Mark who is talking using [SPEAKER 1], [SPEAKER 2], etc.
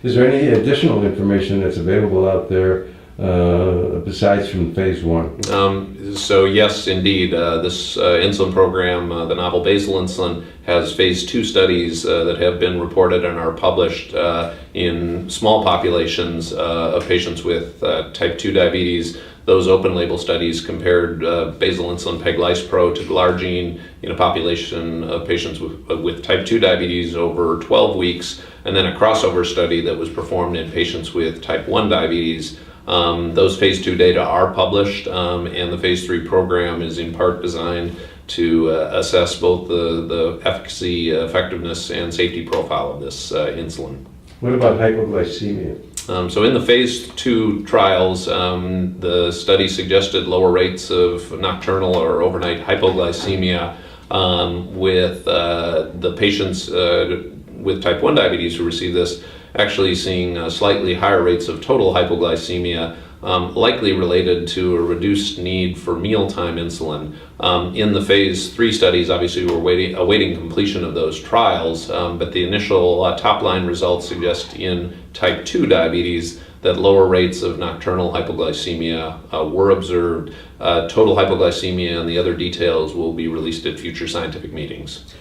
[SPEAKER 1] Is there any additional information that's available out there besides from phase 1?
[SPEAKER 2] So yes, indeed, this insulin program, the novel basal insulin, has phase 2 studies that have been reported and are published in small populations of patients with type 2 diabetes. Those open label studies compared basal insulin peglispro to glargine in a population of patients with type 2 diabetes over 12 weeks, and then a crossover study that was performed in patients with type 1 diabetes. Those phase 2 data are published, and the phase 3 program is in part designed to assess both the efficacy, effectiveness, and safety profile of this insulin.
[SPEAKER 1] What about hypoglycemia?
[SPEAKER 2] So in the phase 2 trials, the study suggested lower rates of nocturnal or overnight hypoglycemia with the patients with type 1 diabetes who receive this actually seeing slightly higher rates of total hypoglycemia, likely related to a reduced need for mealtime insulin. In the phase 3 studies, obviously we're awaiting completion of those trials, but the initial top-line results suggest in type 2 diabetes that lower rates of nocturnal hypoglycemia were observed. Total hypoglycemia and the other details will be released at future scientific meetings.